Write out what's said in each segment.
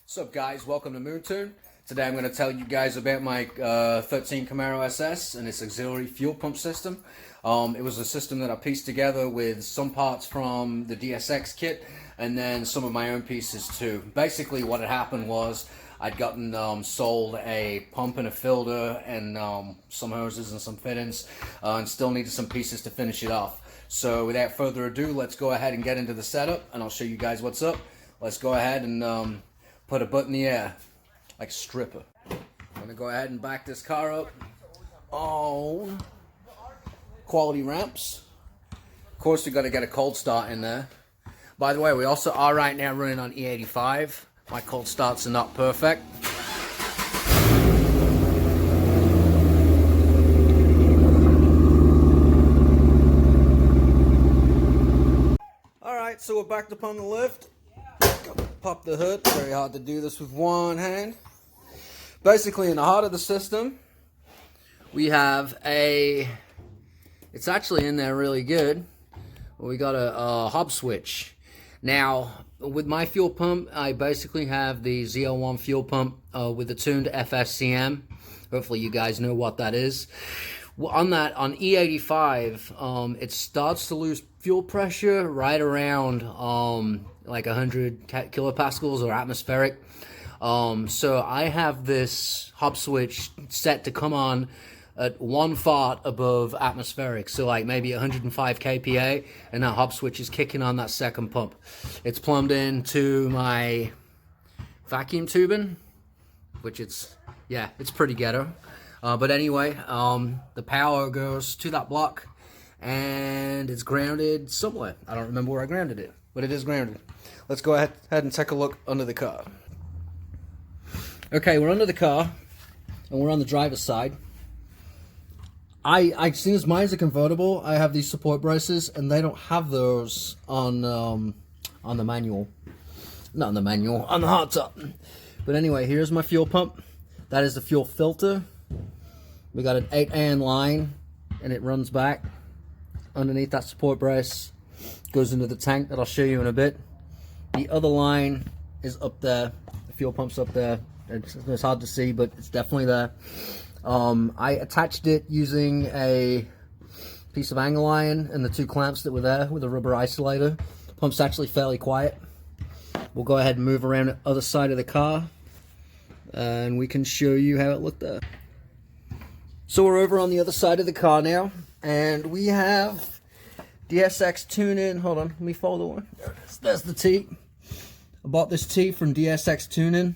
What's up, guys? Welcome to MoonTune. Today I'm going to tell you guys about my 13 Camaro SS and its auxiliary fuel pump system. It was a system that I pieced together with some parts from the DSX kit and then some of my own pieces too. Basically what had happened was I'd gotten sold a pump and a filter and some hoses and some fittings and still needed some pieces to finish it off. So without further ado, let's go ahead and get into the setup and I'll show you guys what's up. Let's go ahead and put a butt in the air, like a stripper. I'm gonna go ahead and back this car up on quality ramps. Of course, we gotta get a cold start in there. By the way, we also are right now running on E85. My cold starts are not perfect. Alright, so we're backed up on the lift. Pop the hood. Very hard to do this with one hand. Basically, in the heart of the system, we have it's actually in there really good. We got a hub switch. Now, with my fuel pump, I basically have the Z01 fuel pump with the tuned FSCM. Hopefully you guys know what that is. On E85, it starts to lose fuel pressure right around like 100 kilopascals or atmospheric. So I have this hub switch set to come on at 1 fart above atmospheric, so like maybe 105 kPa, and that hub switch is kicking on that second pump. It's plumbed into my vacuum tubing, which it's pretty ghetto. But anyway, the power goes to that block, and it's grounded somewhere. I don't remember where I grounded it, but it is grounded. Let's go ahead and take a look under the car. Okay, we're under the car, and we're on the driver's side. Since mine's a convertible, I have these support braces, and they don't have those on the manual. Not on the manual, on the hardtop. But anyway, here's my fuel pump. That is the fuel filter. We got an 8-AN line, and it runs back underneath that support brace. Goes into the tank that I'll show you in a bit. The other line is up there. The fuel pump's up there. It's hard to see, but it's definitely there. I attached it using a piece of angle iron and the 2 clamps that were there with a rubber isolator. The pump's actually fairly quiet. We'll go ahead and move around the other side of the car, and we can show you how it looked there. So we're over on the other side of the car now, and we have DSX tuning. Hold on, let me fold the one. There it is. There's the T. I bought this T from DSX Tuning.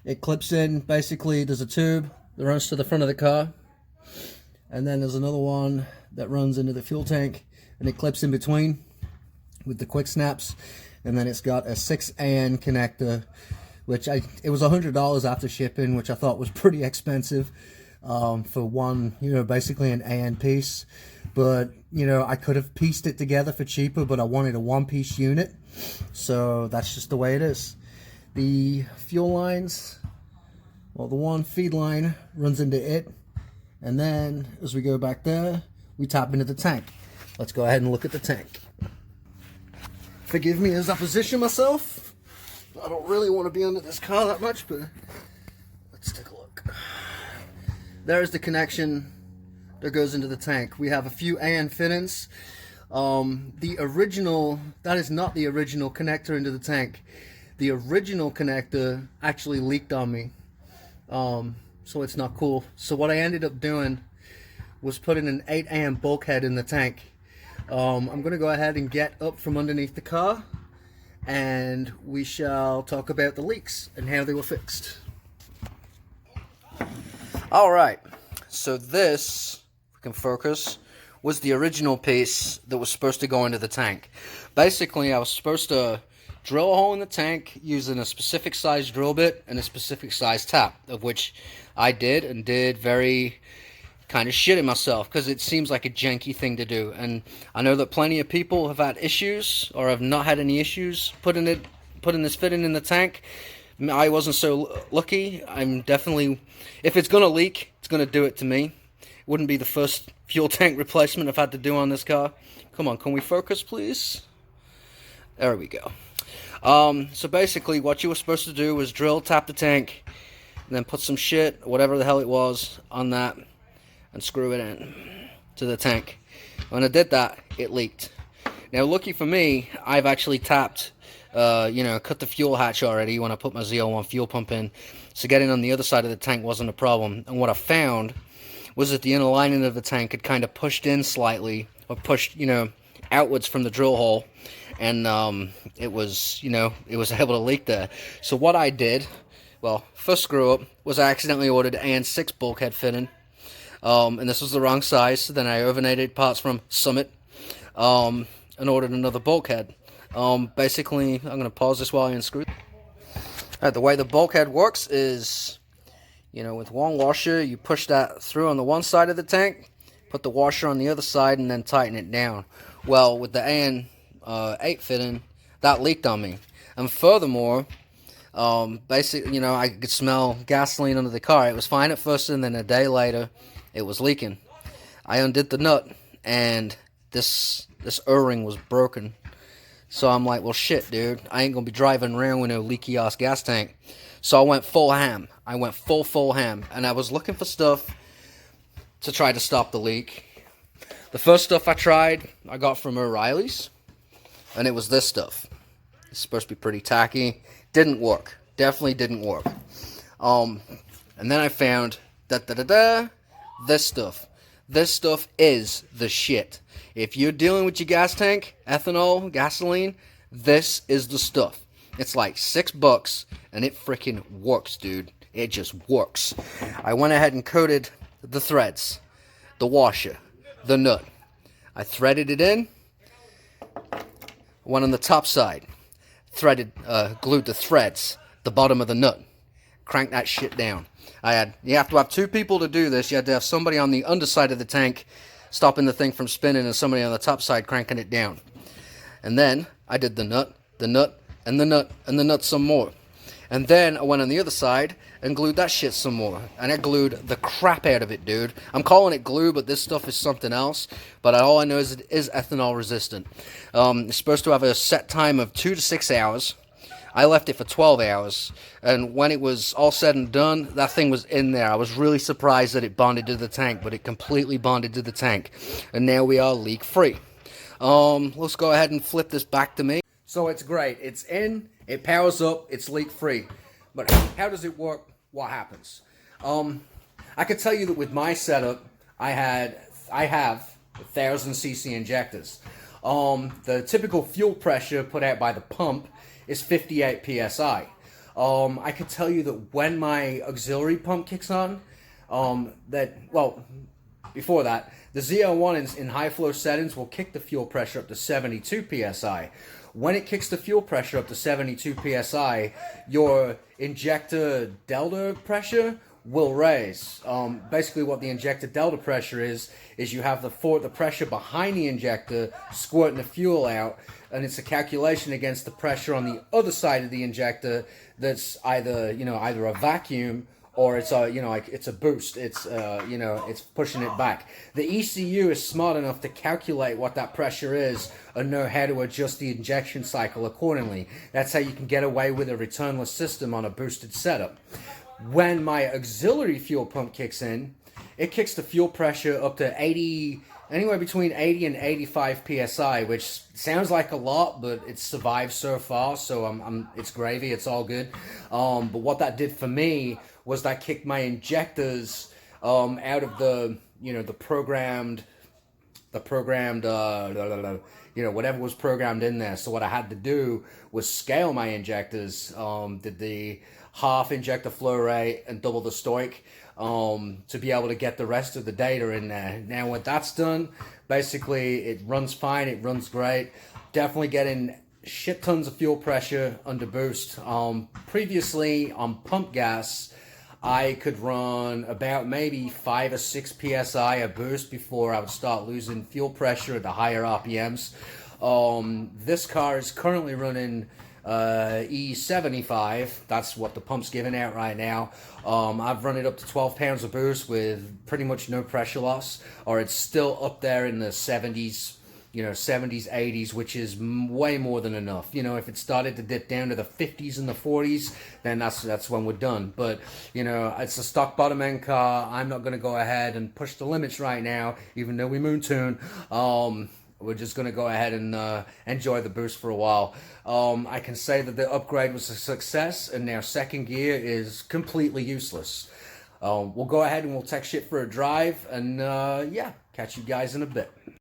It clips in. Basically, there's a tube that runs to the front of the car, and then there's another one that runs into the fuel tank, and it clips in between with the quick snaps. And then it's got a 6-AN connector, which it was $100 after shipping, which I thought was pretty expensive for one, basically an AN piece. But I could have pieced it together for cheaper, but I wanted a one-piece unit, so that's just the way it is. The fuel lines, well, the one feed line runs into it, and then as we go back there, we tap into the tank. Let's go ahead and look at the tank. Forgive me as I position myself. I don't really want to be under this car that much, but let's take a look. There's the connection that goes into the tank. We have a few AN fittings. That is not the original connector into the tank. The original connector actually leaked on me. So it's not cool. So what I ended up doing was putting an 8-AN bulkhead in the tank. I'm going to go ahead and get up from underneath the car, and we shall talk about the leaks and how they were fixed. Alright, so this, if we can focus, was the original piece that was supposed to go into the tank. Basically, I was supposed to drill a hole in the tank using a specific size drill bit and a specific size tap, of which I did, and did very kind of shitting myself because it seems like a janky thing to do. And I know that plenty of people have had issues or have not had any issues putting this fitting in the tank. I wasn't so lucky. I'm definitely, if it's gonna leak, it's gonna do it to me. It wouldn't be the first fuel tank replacement I've had to do on this car. Come on, can we focus, please? There we go. So basically what you were supposed to do was drill, tap the tank, and then put some shit, whatever the hell it was, on that, and screw it in to the tank. When I did that, it leaked. Now, lucky for me, I've actually tapped, cut the fuel hatch already when I put my Z01 fuel pump in, so getting on the other side of the tank wasn't a problem. And what I found was that the inner lining of the tank had kind of pushed in slightly, or pushed, outwards from the drill hole, and it was able to leak there. So what I did, well, first screw up was I accidentally ordered AN6 bulkhead fitting, and this was the wrong size. So then I overnated parts from Summit, and ordered another bulkhead. Basically, I'm going to pause this while I unscrew. The way the bulkhead works is, with one washer, you push that through on the one side of the tank, put the washer on the other side, and then tighten it down. Well, with the AN8 fitting, that leaked on me. And furthermore, basically, I could smell gasoline under the car. It was fine at first, and then a day later, it was leaking. I undid the nut, and this O-ring was broken. So I'm like, well, shit, dude. I ain't gonna be driving around with no leaky-ass gas tank. So I went full ham. I went full ham. And I was looking for stuff to try to stop the leak. The first stuff I tried, I got from O'Reilly's. And it was this stuff. It's supposed to be pretty tacky. Didn't work. Definitely didn't work. And then I found this stuff. This stuff is the shit. If you're dealing with your gas tank, ethanol, gasoline, this is the stuff. It's like $6, and it freaking works, dude. It just works. I went ahead and coated the threads, the washer, the nut. I threaded it in. Went on the top side. Glued the threads, the bottom of the nut. Cranked that shit down. You have to have two people to do this. You had to have somebody on the underside of the tank stopping the thing from spinning, and somebody on the top side cranking it down. And then I did the nut, and the nut, and the nut some more. And then I went on the other side and glued that shit some more. And I glued the crap out of it, dude. I'm calling it glue, but this stuff is something else. But all I know is it is ethanol resistant. It's supposed to have a set time of 2 to 6 hours. I left it for 12 hours, and when it was all said and done, that thing was in there. I was really surprised that it bonded to the tank, but it completely bonded to the tank. And now we are leak-free. Let's go ahead and flip this back to me. So it's great. It's in, it powers up, it's leak-free. But how does it work? What happens? I could tell you that with my setup, I have 1,000cc injectors. The typical fuel pressure put out by the pump is 58 psi. I could tell you that when my auxiliary pump kicks on, before that, the Z01 in high flow settings will kick the fuel pressure up to 72 psi. When it kicks the fuel pressure up to 72 psi, your injector delta pressure will raise. Basically what the injector delta pressure is you have the pressure behind the injector squirting the fuel out, and it's a calculation against the pressure on the other side of the injector that's either a vacuum or it's a boost. It's pushing it back. The ECU is smart enough to calculate what that pressure is and know how to adjust the injection cycle accordingly. That's how you can get away with a returnless system on a boosted setup. When my auxiliary fuel pump kicks in, it kicks the fuel pressure up to anywhere between 80 and 85 psi, which sounds like a lot, but it's survived so far, so it's gravy, it's all good. But what that did for me was that kicked my injectors out of the programmed whatever was programmed in there. So what I had to do was scale my injectors, did the half injector flow rate and double the stoic, to be able to get the rest of the data in there. Now when that's done, basically it runs fine, it runs great. Definitely getting shit tons of fuel pressure under boost. Previously on pump gas, I could run about maybe 5 or 6 psi a boost before I would start losing fuel pressure at the higher RPMs. This car is currently running E75. That's what the pump's giving out right now. I've run it up to 12 pounds of boost with pretty much no pressure loss, or it's still up there in the 70s, you know, 70s, 80s, which is way more than enough. You know, if it started to dip down to the 50s and the 40s, then that's when we're done. But, you know, it's a stock bottom end car. I'm not going to go ahead and push the limits right now, even though we moon tune. We're just going to go ahead and enjoy the boost for a while. I can say that the upgrade was a success, and now second gear is completely useless. We'll go ahead and we'll take shit for a drive, and yeah, catch you guys in a bit.